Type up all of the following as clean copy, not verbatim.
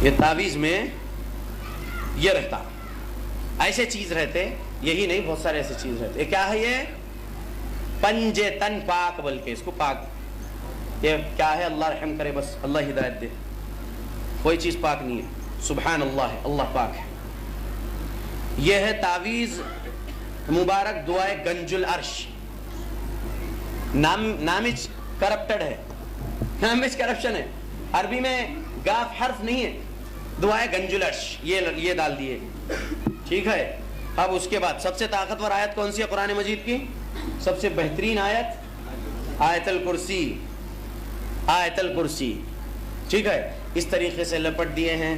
یہ تعویذ میں یہ رہتا، ایسے چیز رہتے، یہی نہیں بہت سارے ایسے چیز رہتے. کیا ہے یہ؟ پنجے تن پاک، بلکہ اس کو پاک. یہ کیا ہے؟ اللہ رحم کرے، بس اللہ ہدایت دے. کوئی چیز پاک نہیں ہے، سبحان اللہ ہے، اللہ پاک ہے. یہ ہے تعویذ مبارک دعائے گنج العرش. نامج کرپٹڈ ہے، نامج کرپشن ہے. عربی میں گاف حرف نہیں ہے. دعائے گنج العرش یہ ڈال دیے، ٹھیک ہے. اب اس کے بعد سب سے طاقتور آیت کون سی ہے قرآن مجید کی؟ سب سے بہترین آیت آیت الکرسی. آیت الکرسی، ٹھیک ہے. اس طریقے سے لپٹ دیے ہیں.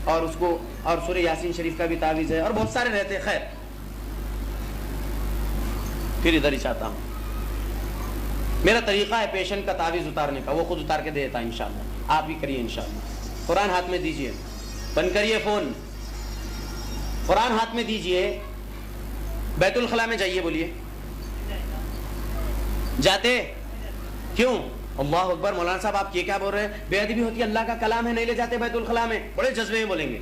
اور اس کو، اور سورہ یاسین شریف کا بھی تعویذ ہے، اور بہت سارے رہتے ہیں. خیر، پھر ادھر ہی چاہتا ہوں، میرا طریقہ ہے پیشنٹ کا تعویذ اتارنے کا، وہ خود اتار کے دے دیتا ہے انشاءاللہ. آپ بھی کریے انشاءاللہ. قرآن ہاتھ میں دیجئے، بند کریے فون، قرآن ہاتھ میں دیجئے. بیت الخلاء میں جائیے، بولیے جاتے کیوں؟ اللہ اکبر. مولانا صاحب آپ یہ کیا بول رہے ہیں؟ بے ادبی ہوتی ہے، اللہ کا کلام ہے، نہیں لے جاتے بیت الخلاء میں. بڑے جذبے میں بولیں گے.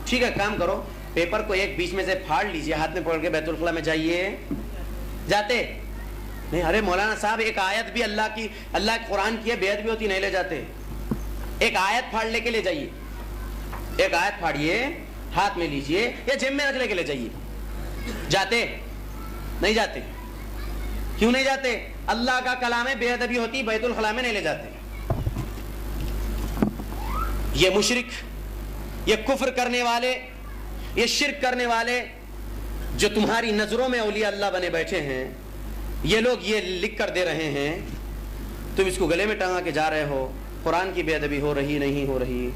ٹھیک ہے، کام کرو، پیپر کو ایک بیچ میں سے پھاڑ لیجئے، ہاتھ میں پکڑ کے بیت الخلاء میں جائیے. جاتے نہیں؟ ارے مولانا صاحب ایک آیت بھی اللہ کی، اللہ کے قرآن کی ہے، بے ادبی ہوتی نہیں لے جاتے. ایک آیت پھاڑ لے کے لے جائیے، ایک آیت پھاڑیے، ہاتھ میں لیجئے یا جیب میں رکھ لے کے لے جائیے. جاتے نہیں؟ جاتے کیوں نہیں جاتے؟ اللہ کا کلام ہے، بے ادبی ہوتی بیت الخلاء میں نہیں لے جاتے. یہ مشرک، یہ کفر کرنے والے، یہ شرک کرنے والے جو تمہاری نظروں میں اولیاء اللہ بنے بیٹھے ہیں، یہ لوگ یہ لکھ کر دے رہے ہیں، تم اس کو گلے میں ٹانگا کے جا رہے ہو. قرآن کی بے ادبی ہو رہی نہیں ہو رہی؟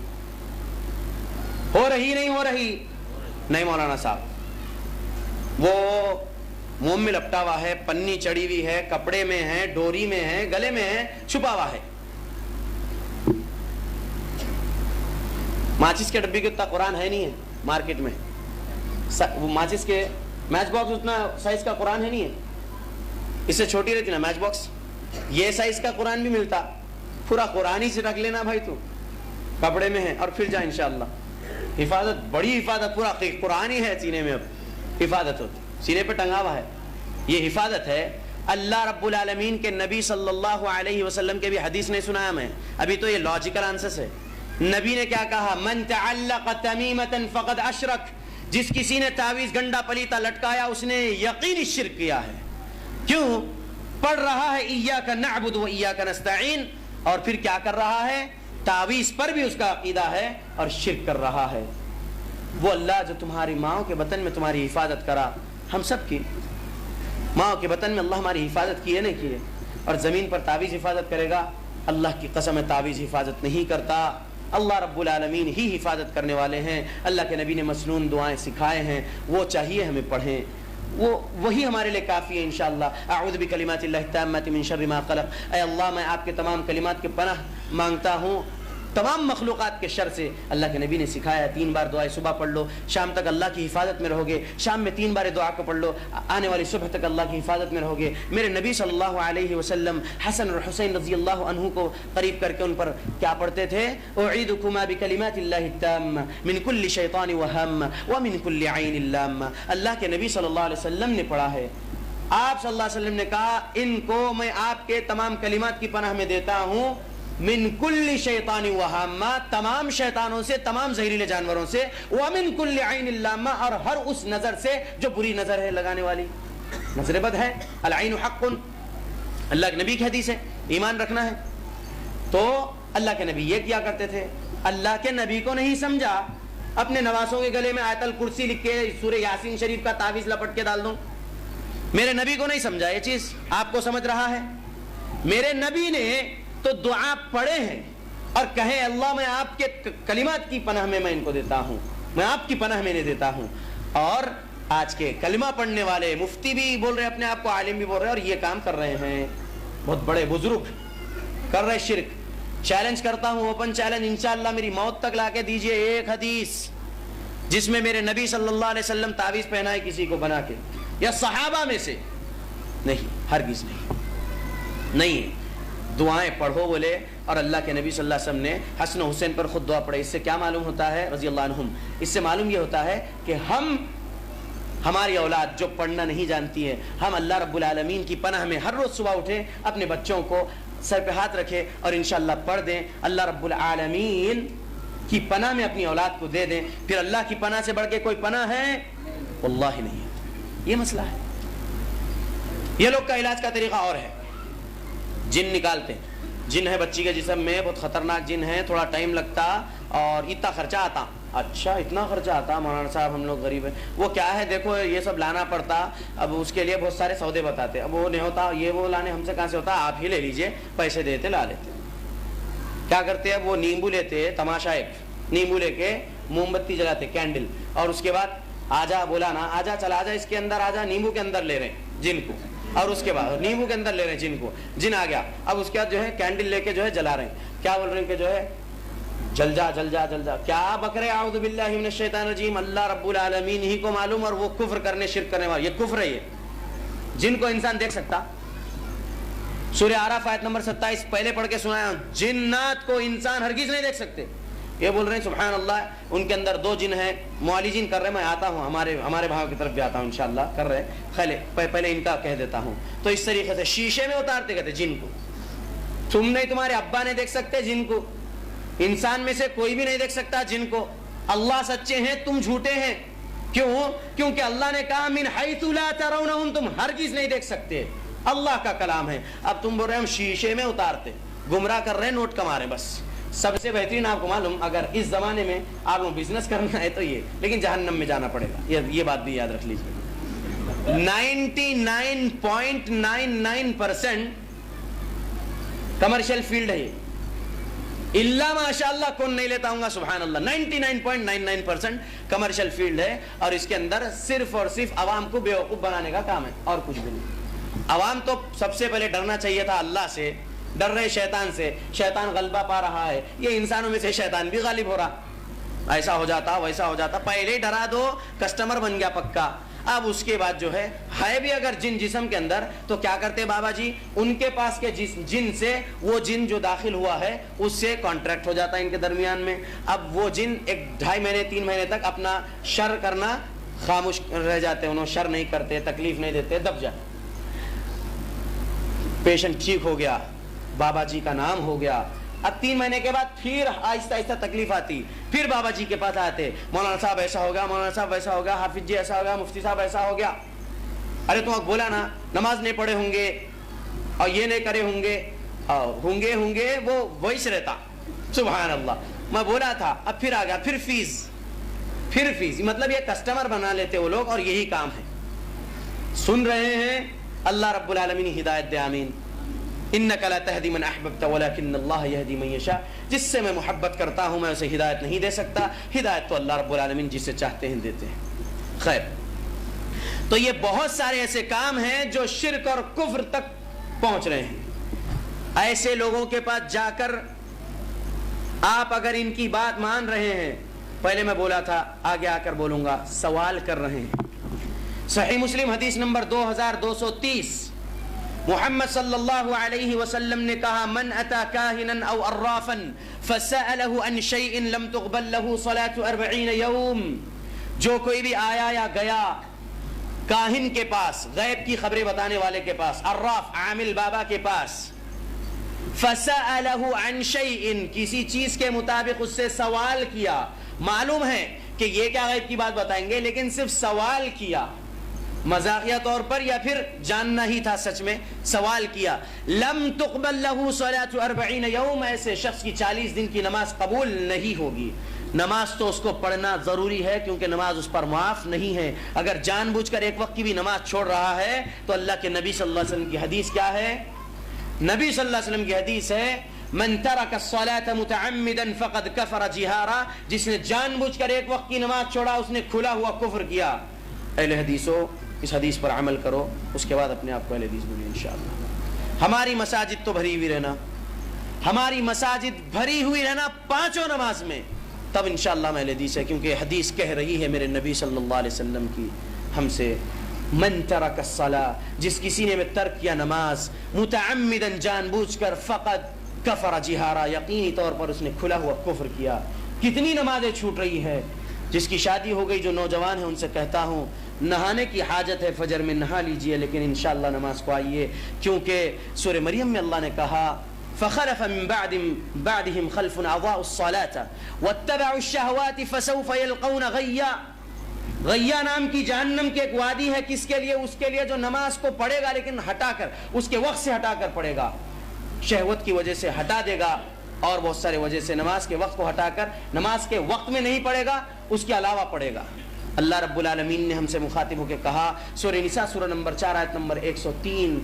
ہو رہی نہیں ہو رہی؟ نہیں مولانا صاحب، وہ منہ میں لپٹا ہوا ہے، پنی چڑی ہوئی ہے، کپڑے میں ہے، ڈوری میں ہے، گلے میں ہے، چھپا ہوا ہے. ماچس کے ڈبے کے اتنا قرآن ہے نہیں ہے مارکیٹ میں. وہ ماچس کے میچ باکس اتنا سائز کا قرآن ہے نہیں ہے. اس سے چھوٹی رہتی نا میچ باکس، یہ سائز کا قرآن بھی ملتا. پورا قرآن ہی سے رکھ لینا بھائی، تو کپڑے میں ہے اور پھر جا انشاءاللہ. حفاظت، بڑی حفاظت، پورا قرآن ہی ہے سینے میں. اب حفاظت ہوتی، سینے پہ ٹنگا ہوا ہے، یہ حفاظت ہے. اللہ رب العالمین کے نبی صلی اللہ علیہ وسلم کے بھی حدیث نہیں سنایا میں ابھی، تو یہ لاجیکل آنسر ہے. نبی نے کیا کہا؟ من تعلق تمیمۃ فقد اشرک. جس کسی نے تعویذ گنڈا پلیتا لٹکایا، اس نے یقینی شرک کیا ہے. کیوں؟ پڑھ رہا ہے ایاک نعبد و ایاک نستعین، اور پھر کیا کر رہا ہے؟ تعویذ پر بھی اس کا عقیدہ ہے اور شرک کر رہا ہے. وہ اللہ جو تمہاری ماؤں کے بطن میں تمہاری حفاظت کرا، ہم سب کی ماؤں کے بطن میں اللہ ہماری حفاظت کی ہے نہیں کی ہے، اور زمین پر تعویذ حفاظت کرے گا؟ اللہ کی قسم ہے تعویذ حفاظت نہیں کرتا. اللہ رب العالمین ہی حفاظت کرنے والے ہیں. اللہ کے نبی نے مسنون دعائیں سکھائے ہیں، وہ چاہیے ہمیں پڑھیں، وہی ہمارے لیے کافی ہے انشاءاللہ. اعوذ بکلمات اللہ التامات من شر ما خلق. اے اللہ میں آپ کے تمام کلمات کے پناہ مانگتا ہوں تمام مخلوقات کے شر سے. اللہ کے نبی نے سکھایا 3 بار دعائیں صبح پڑھ لو، شام تک اللہ کی حفاظت میں رہو گے. شام میں 3 بار دعا کو پڑھ لو، آنے والی صبح تک اللہ کی حفاظت میں رہو گے. میرے نبی صلی اللہ علیہ وسلم حسن اور حسین رضی اللہ عنہ کو قریب کر کے ان پر کیا پڑھتے تھے؟ اعیدکما بکلمات اللہ التامہ من کل شیطان وہم ومن کل عین لامہ. اللہ کے نبی صلی اللہ علیہ وسلم نے پڑھا ہے، آپ صلی اللہ علیہ وسلم نے کہا ان کو میں آپ کے تمام کلمات کی پناہ میں دیتا ہوں. من کل شیطان وہامہ، تمام شیطانوں سے، تمام زہریلے جانوروں سے. ومن کل عین لامہ، اور ہر اس نظر سے جو بری نظر ہے لگانے والی، نظر بد ہے. العین حق، اللہ کے نبی کی حدیث ہے، ایمان رکھنا ہے. تو اللہ کے نبی یہ کیا کرتے تھے. اللہ کے نبی کو نہیں سمجھا، اپنے نواسوں کے گلے میں آیت الکرسی لکھ کے سورہ یاسین شریف کا تعویذ لپٹ کے ڈال دوں. میرے نبی کو نہیں سمجھا یہ چیز، آپ کو سمجھ رہا ہے. میرے نبی نے تو دعا پڑھے ہیں اور کہے اللہ میں آپ کے کلمات کی پناہ میں ان کو دیتا ہوں، میں آپ کی پناہ میں انہیں دیتا ہوں. اور آج کے کلمہ پڑھنے والے مفتی بھی بول رہے، اپنے آپ کو عالم بھی بول رہے، اور یہ کام کر رہے ہیں. بہت بڑے بزرگ کر رہے شرک. چیلنج کرتا ہوں، اوپن چیلنج، انشاءاللہ میری موت تک لا کے دیجئے ایک حدیث جس میں میرے نبی صلی اللہ علیہ وسلم تعویذ پہنائے کسی کو بنا کے، یا صحابہ میں سے. نہیں، ہرگز نہیں، نہیں ہے. دعائیں پڑھو بولے، اور اللہ کے نبی صلی اللہ علیہ وسلم نے حسن و حسین پر خود دعا پڑھے. اس سے کیا معلوم ہوتا ہے رضی اللہ عنہم؟ اس سے معلوم یہ ہوتا ہے کہ ہماری اولاد جو پڑھنا نہیں جانتی ہے، ہم اللہ رب العالمین کی پناہ میں ہر روز صبح اٹھیں، اپنے بچوں کو سر پہ ہاتھ رکھے اور انشاءاللہ پڑھ دیں، اللہ رب العالمین کی پناہ میں اپنی اولاد کو دے دیں. پھر اللہ کی پناہ سے بڑھ کے کوئی پناہ ہے؟ واللہ نہیں ہے. یہ مسئلہ ہے. یہ لوگ کا علاج کا طریقہ اور ہے، جن نکالتے ہیں. جن ہے بچی کے جسم میں، بہت خطرناک جن ہے، تھوڑا ٹائم لگتا اور اتنا خرچہ آتا. اچھا اتنا خرچہ آتا مولانا صاحب، ہم لوگ غریب ہیں. وہ کیا ہے دیکھو، یہ سب لانا پڑتا. اب اس کے لیے بہت سارے سودے بتاتے. اب وہ نہیں ہوتا، یہ وہ لانے ہم سے کہاں سے ہوتا، آپ ہی لے لیجئے، پیسے دیتے لا لیتے. کیا کرتے ہیں وہ نیمبو لیتے، تماشا ایک نیمبو لے کے موم بتی جلاتے، کینڈل، اور اس کے بعد آجا بولانا، آجا چل آجا اس کے اندر آجا، نیمبو کے اندر لے رہے ہیں جن کو، اور اس کے بعد نیمبو کے اندر لے رہے ہیں جن کو، جن آ گیا. اب اس کے بعد جو ہے کینڈل لے کے جو ہے جلا رہے ہیں. کیا بول رہے ہیں کہ جو ہے جل جا جل جا جل جا. کیا بکرے اعوذ باللہ من الشیطان الرجیم، اللہ رب العالمین ہی کو معلوم. اور وہ کفر کرنے، شرک کرنے والے، یہ کفر ہے. یہ جن کو انسان دیکھ سکتا؟ سورہ اعراف آیت نمبر 27 پہلے پڑھ کے سنایا. جنات کو انسان ہرگز نہیں دیکھ سکتے. یہ بول رہے ہیں سبحان اللہ ان کے اندر 2 جن ہیں، معالجین کر رہے. میں آتا ہوں، ہمارے بھاؤں کی طرف بھی آتا ہوں انشاءاللہ، کر رہے. خیلے پہلے ان کا کہہ دیتا ہوں. تو اس طریقے سے شیشے میں اتارتے کہتے جن کو. تم نہیں، تمہارے ابا نہیں دیکھ سکتے جن کو، انسان میں سے کوئی بھی نہیں دیکھ سکتا جن کو. اللہ سچے ہیں، تم جھوٹے ہیں. کیوں؟ کیونکہ اللہ نے کہا من حیث لا ترونہم، تم ہرگز نہیں دیکھ سکتے. اللہ کا کلام ہے. اب تم بول رہے ہیں ہم شیشے میں اتارتے، گمراہ کر رہے ہیں، نوٹ کما رہے ہیں. بس سب سے بہترین آپ کو معلوم، اگر اس زمانے میں آپ کو بزنس کرنا ہے تو یہ، لیکن جہنم میں جانا پڑے گا. یہ بات بھی یاد رکھ لیجیے. 99.99% کمرشل فیلڈ ہے یہ. اللہ ماشاء اللہ کون نہیں لیتا ہوں گا، سبحان اللہ. 99.99% کمرشل فیلڈ ہے، اور اس کے اندر صرف اور صرف عوام کو بیوقوف بنانے کا کام ہے، اور کچھ بھی نہیں. عوام تو سب سے پہلے ڈرنا چاہیے تھا اللہ سے، ڈر رہے شیطان سے. شیطان غلبہ پا رہا ہے، یہ انسانوں میں سے شیطان بھی غالب ہو رہا. ایسا ہو جاتا ویسا ہو جاتا، پہلے ہی ڈرا دو، کسٹمر بن گیا پکا. اب اس کے بعد جو ہے بھی اگر جن جسم کے اندر، تو کیا کرتے بابا جی، ان کے پاس کے جن سے وہ جن جو داخل ہوا ہے اس سے کانٹریکٹ ہو جاتا ہے ان کے درمیان میں. اب وہ جن 1-2.5 مہینے 3 مہینے تک اپنا شر کرنا خاموش رہ جاتے ہیں، انہوں شر نہیں کرتے، تکلیف نہیں دیتے، دب جاتے. پیشنٹ ٹھیک ہو گیا، بابا جی کا نام ہو گیا. اب 3 مہینے کے بعد پھر آہستہ آہستہ تکلیف آتی، پھر بابا جی کے پاس آتے، مولانا صاحب ایسا ہو گیا، مولانا صاحب ویسا ہو گیا، حافظ جی ایسا ہو گیا، مفتی صاحب ایسا ہو گیا. ارے تم بولا نا نماز نہیں پڑھے ہوں گے اور یہ نہیں کرے ہوں گے وہ ویس رہتا. سبحان اللہ، میں بولا تھا. اب پھر آ گیا، پھر فیس مطلب یہ کسٹمر بنا لیتے وہ لوگ، اور یہی کام ہے. سن رہے ہیں؟ اللہ رب العالمین ہدایت دے. آمین. انک لا تہدی من احببت ولکن اللہ یہدی من یشاء. جس سے میں محبت کرتا ہوں میں اسے ہدایت نہیں دے سکتا، ہدایت تو اللہ رب العالمین جسے چاہتے ہیں دیتے ہیں. خیر، تو یہ بہت سارے ایسے کام ہیں جو شرک اور کفر تک پہنچ رہے ہیں. ایسے لوگوں کے پاس جا کر آپ اگر ان کی بات مان رہے ہیں، پہلے میں بولا تھا آگے آ کر بولوں گا، سوال کر رہے ہیں. صحیح مسلم حدیث نمبر 2230، محمد صلی اللہ علیہ وسلم نے کہا من اتا کاہنا او عرافا فسألہ عن شیء لم تقبل له صلاة 40 یوم. جو کوئی بھی آیا یا گیا کاہن کے پاس، غیب کی خبریں بتانے والے کے پاس، عراف عامل بابا کے پاس، فسألہ عن شیء کسی چیز کے مطابق اس سے سوال کیا، معلوم ہے کہ یہ کیا غیب کی بات بتائیں گے، لیکن صرف سوال کیا مذاقیہ طور پر یا پھر جاننا ہی تھا سچ میں، سوال کیا، لم تقبل له صلاة 40 یوم، ایسے شخص کی 40 دن کی نماز قبول نہیں ہوگی. نماز تو اس کو پڑھنا ضروری ہے کیونکہ نماز اس پر معاف نہیں ہے. اگر جان بوجھ کر ایک وقت کی بھی نماز چھوڑ رہا ہے تو اللہ کے نبی صلی اللہ علیہ وسلم کی حدیث کیا ہے؟ نبی صلی اللہ علیہ وسلم کی حدیث ہے من ترک الصلاة متعمدا فقد کفر جہارا، جس نے جان بوجھ کر ایک وقت کی نماز چھوڑا اس نے کھلا ہوا کفر کیا. اہل حدیثو اس حدیث پر عمل کرو، اس کے بعد اپنے آپ کو اہل حدیث بولیے انشاءاللہ. ہماری مساجد تو بھری ہوئی رہنا، ہماری مساجد بھری ہوئی رہنا 5 نماز میں، تب انشاءاللہ میں اہل حدیث ہے. کیونکہ حدیث کہہ رہی ہے میرے نبی صلی اللہ علیہ وسلم کی ہم سے من ترک الصلاۃ، جس کسی نے ترک کیا نماز متعمدا جان بوجھ کر، فقد کفر جہارا، یقینی طور پر اس نے کھلا ہوا کفر کیا۔ کتنی نمازیں چھوٹ رہی ہے۔ جس کی شادی ہو گئی، جو نوجوان ہیں، ان سے کہتا ہوں نہانے کی حاجت ہے، فجر میں نہا لیجئے، لیکن انشاءاللہ نماز کو آئیے، کیونکہ سورہ مریم میں اللہ نے کہا فخلف من بعدهم خلف اضاعوا الصلاة واتبعوا الشهوات فسوف يلقون غیا۔ غیا نام کی جہنم کے ایک وادی ہے، کس کے لیے؟ اس کے لیے جو نماز کو پڑھے گا لیکن ہٹا کر، اس کے وقت سے ہٹا کر پڑھے گا، شہوت کی وجہ سے ہٹا دے گا، اور بہت سارے وجہ سے نماز کے وقت کو ہٹا کر نماز کے وقت میں نہیں پڑھے گا، اس کے علاوہ پڑھے گا۔ اللہ رب العالمین نے ہم سے مخاطب ہو کے کہا، سورہ نساء سورہ نمبر 4 آیت نمبر 103،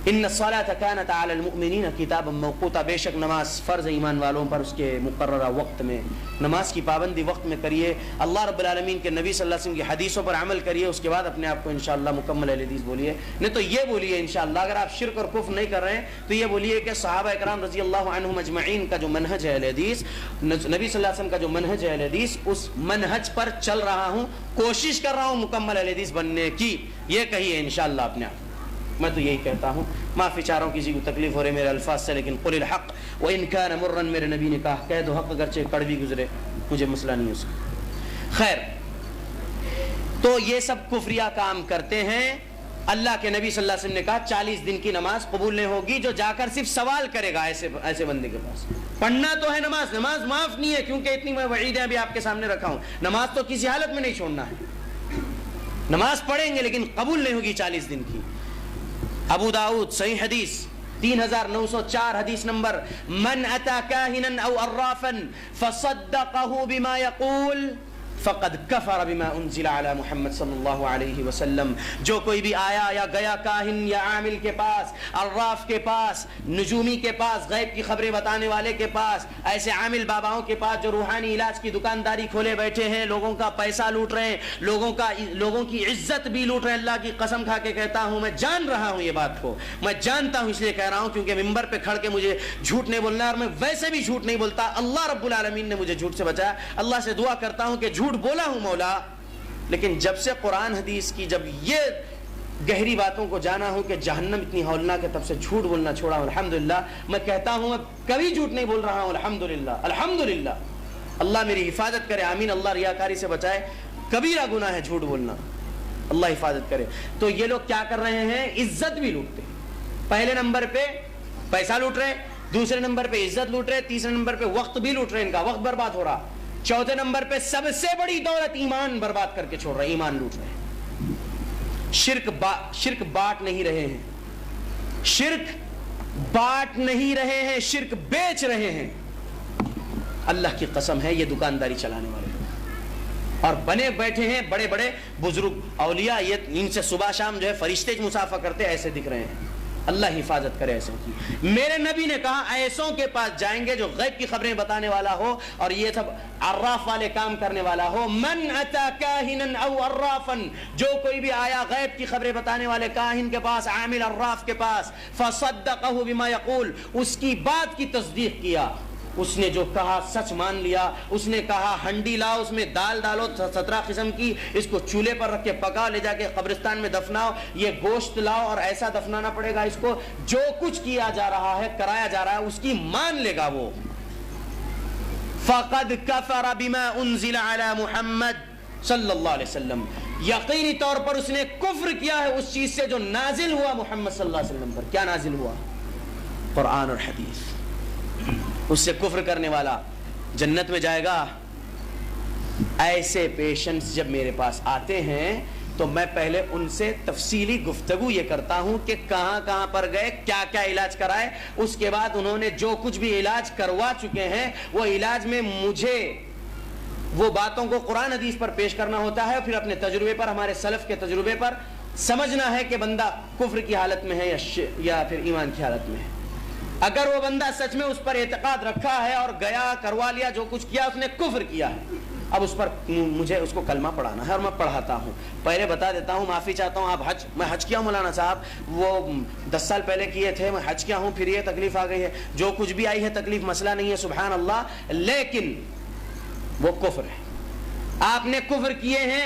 ان الصلاۃ کانت علی المؤمنین کتابا موقوتا، بے شک نماز فرض ایمان والوں پر اس کے مقررہ وقت میں۔ نماز کی پابندی وقت میں کریے، اللہ رب العالمین کے نبی صلی اللہ علیہ وسلم کی حدیثوں پر عمل کریے، اس کے بعد اپنے آپ کو انشاءاللہ مکمل اہل حدیث بولیے۔ نہیں تو یہ بولیے انشاءاللہ، اگر آپ شرک اور کفر نہیں کر رہے ہیں تو یہ بولیے کہ صحابہ اکرام رضی اللہ عنہم اجمعین کا جو منہج ہے اہل حدیث، نبی صلی اللہ علیہ وسلم کا جو منہج ہے اہل حدیث، اس منہج پر چل رہا ہوں، کوشش کر رہا ہوں مکمل اہل حدیث بننے کی، یہ کہیے انشاءاللہ اپنے آپ۔ میں تو یہی کہتا ہوں، معافی چاہ رہا ہوں کسی کو تکلیف ہو رہی میرے الفاظ سے، لیکن قل الحق وان کان مرا، میرے نبی نے کہا کہہ دو حق اگرچہ کڑوی گزرے، مجھے مسئلہ نہیں اس کا۔ خیر، تو یہ سب کفریہ کام کرتے ہیں۔ اللہ کے نبی صلی اللہ علیہ وسلم نے کہا 40 دن کی نماز قبول نہیں ہوگی جو جا کر صرف سوال کرے گا ایسے بندے کے پاس۔ پڑھنا تو ہے نماز معاف نہیں ہے، کیونکہ اتنی میں وعیدیں ابھی آپ کے سامنے رکھا ہوں، نماز تو کسی حالت میں نہیں چھوڑنا ہے، نماز پڑھیں گے لیکن قبول نہیں ہوگی 40 دن کی۔ ابو داؤد صحیح حدیث 3904 حدیث نمبر، من اتا کاہنا او عرافا فصدقه بما يقول فقد کفر بما انزل علی محمد صلی اللہ علیہ وسلم۔ جو کوئی بھی آیا یا گیا کاہن یا عامل کے پاس، عراف کے پاس، نجومی کے پاس، غیب کی خبریں بتانے والے کے پاس، ایسے عامل باباؤں کے پاس جو روحانی علاج کی دکانداری کھولے بیٹھے ہیں، لوگوں کا پیسہ لوٹ رہے ہیں، لوگوں کی عزت بھی لوٹ رہے ہیں، اللہ کی قسم کھا کے کہتا ہوں، میں جان رہا ہوں یہ بات کو، میں جانتا ہوں، اس لیے کہہ رہا ہوں کیونکہ ممبر پہ کھڑ کے مجھے جھوٹ نہیں بولنا ہے، اور میں ویسے بھی جھوٹ نہیں بولتا، اللہ رب العالمین نے مجھے جھوٹ سے بچایا، اللہ سے دعا کرتا ہوں کہ جھوٹ بولا ہوں مولا، لیکن جب سے قرآن حدیث کی جب یہ گہری باتوں کو جانا ہوں کہ جہنم اتنی ہولناک ہے، تب سے جھوٹ بولنا چھوڑا ہوں۔ الحمدللہ میں کہتا ہوں میں کبھی جھوٹ نہیں بول رہا ہوں، الحمدللہ الحمدللہ، اللہ میری حفاظت کرے، آمین، اللہ ریاکاری سے بچائے، کبیرہ گناہ ہے جھوٹ بولنا، اللہ حفاظت کرے۔ تو یہ لوگ کیا کر رہے ہیں؟ عزت بھی لوٹتے ہیں، پہلے نمبر پہ پیسہ لوٹ رہے، دوسرے نمبر پہ عزت لوٹ رہے، تیسرے نمبر پہ وقت بھی لوٹ رہے، ان کا وقت برباد ہو رہا، چوتھے نمبر پہ سب سے بڑی دولت ایمان برباد کر کے چھوڑ رہے، ایمان لوٹ رہے ہیں۔ شرک بانٹ نہیں رہے ہیں، شرک بانٹ نہیں رہے ہیں، شرک بیچ رہے ہیں۔ اللہ کی قسم ہے یہ دکانداری چلانے والے اور بنے بیٹھے ہیں بڑے بڑے بزرگ اولیاء، یہ ان سے صبح شام جو ہے فرشتے مسافہ کرتے ایسے دکھ رہے ہیں، اللہ حفاظت کرے ایسوں کی۔ میرے نبی نے کہا ایسوں کے پاس جائیں گے جو غیب کی خبریں بتانے والا ہو اور یہ سب عراف والے کام کرنے والا ہو۔ من اتا کاہنا او عرافا، جو کوئی بھی آیا غیب کی خبریں بتانے والے کاہن کے پاس، عامل عراف کے پاس، فصدقہ بما یقول، اس کی بات کی تصدیق کیا، اس نے جو کہا سچ مان لیا، اس نے کہا ہنڈی لاؤ، اس میں دال ڈالو 17 قسم کی، اس کو چولہے پر رکھ کے پکاؤ، لے جا کے قبرستان میں دفناؤ، یہ گوشت لاؤ اور ایسا دفنانا پڑے گا اس کو، جو کچھ کیا جا رہا ہے کرایا جا رہا ہے اس کی مان لے گا وہ۔ فقد کفر بما انزل علی محمد صلی اللہ علیہ وسلم، یقینی طور پر اس نے کفر کیا ہے اس چیز سے جو نازل ہوا محمد صلی اللہ علیہ وسلم پر۔ کیا نازل ہوا؟ قرآن اور حدیث۔ اس سے کفر کرنے والا جنت میں جائے گا؟ ایسے پیشنٹس جب میرے پاس آتے ہیں تو میں پہلے ان سے تفصیلی گفتگو یہ کرتا ہوں کہ کہاں کہاں پر گئے، کیا کیا علاج کرائے، اس کے بعد انہوں نے جو کچھ بھی علاج کروا چکے ہیں وہ علاج میں مجھے وہ باتوں کو قرآن حدیث پر پیش کرنا ہوتا ہے، پھر اپنے تجربے پر، ہمارے سلف کے تجربے پر سمجھنا ہے کہ بندہ کفر کی حالت میں ہے یا پھر ایمان کی حالت میں ہے۔ اگر وہ بندہ سچ میں اس پر اعتقاد رکھا ہے اور گیا کروا لیا، جو کچھ کیا اس نے کفر کیا ہے، اب اس پر مجھے اس کو کلمہ پڑھانا ہے اور میں پڑھاتا ہوں۔ پہلے بتا دیتا ہوں، معافی چاہتا ہوں، آپ میں حج کیا ہوں مولانا صاحب، وہ 10 سال پہلے کیے تھے، میں حج کیا ہوں، پھر یہ تکلیف آ گئی ہے، جو کچھ بھی آئی ہے تکلیف مسئلہ نہیں ہے، سبحان اللہ، لیکن وہ کفر ہے، آپ نے کفر کیے ہیں،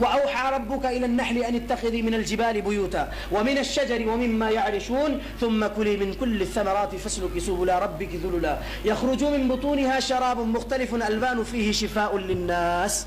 وأوحى ربك إلى النحل أن اتخذي من الجبال بيوتا ومن الشجر ومما يعرشون ثم كلي من كل الثمرات فاسلكي سبل ربك ذللا يخرج من بطونها شراب مختلف ألوان فيه شفاء للناس।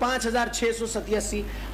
5687।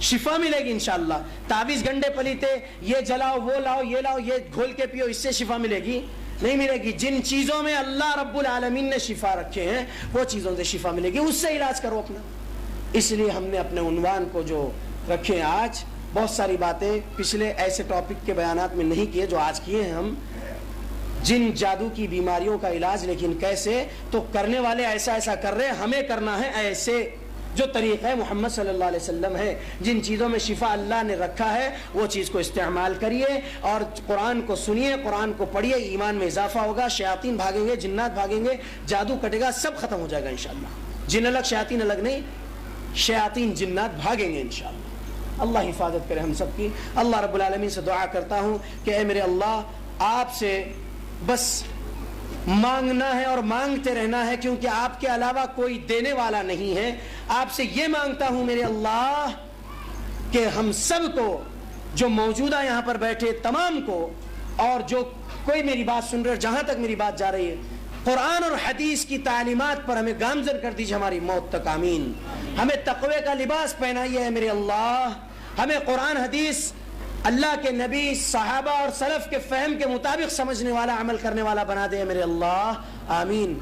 شفا ملے گی انشاءاللہ. تعویذ گنڈے پلیتے یہ جلاؤ وہ لاؤ یہ لاؤ یہ گھول کے پیو اس سے شفا ملے گی نہیں ملے گی. جن چیزوں میں اللہ رب العالمین نے شفا رکھے ہیں وہ چیزوں سے شفا ملے گی, اس سے علاج کرو اپنا. اس لیے ہم نے اپنے عنوان کو جو رکھے آج, بہت ساری باتیں پچھلے ایسے ٹاپک کے بیانات میں نہیں کیے جو آج کیے ہیں ہم. جن جادو کی بیماریوں کا علاج, لیکن کیسے, تو کرنے والے ایسا ایسا کر رہے ہیں, ہمیں کرنا ہے ایسے جو طریقہ محمد صلی اللہ علیہ وسلم ہے. جن چیزوں میں شفا اللہ نے رکھا ہے وہ چیز کو استعمال کریے اور قرآن کو سنیے, قرآن کو پڑھیے, ایمان میں اضافہ ہوگا, شیاطین بھاگیں گے, جنات بھاگیں گے, جادو کٹے گا, سب ختم ہو جائے گا انشاءاللہ. جن الگ شیاطین الگ نہیں, شیاطین جنات بھاگیں گے انشاءاللہ. اللہ حفاظت کرے ہم سب کی. اللہ رب العالمین سے دعا کرتا ہوں کہ اے میرے اللہ, آپ سے بس مانگنا ہے اور مانگتے رہنا ہے, کیونکہ آپ کے علاوہ کوئی دینے والا نہیں ہے. آپ سے یہ مانگتا ہوں میرے اللہ کہ ہم سب کو, جو موجودہ یہاں پر بیٹھے تمام کو, اور جو کوئی میری بات سن رہے, جہاں تک میری بات جا رہی ہے, قرآن اور حدیث کی تعلیمات پر ہمیں گامزن کر دیجیے ہماری موت تک, آمین. ہمیں تقوی کا لباس پہنائیے ہے میرے اللہ. ہمیں قرآن حدیث اللہ کے نبی, صحابہ اور سلف کے فہم کے مطابق سمجھنے والا, عمل کرنے والا بنا دے میرے اللہ, آمین.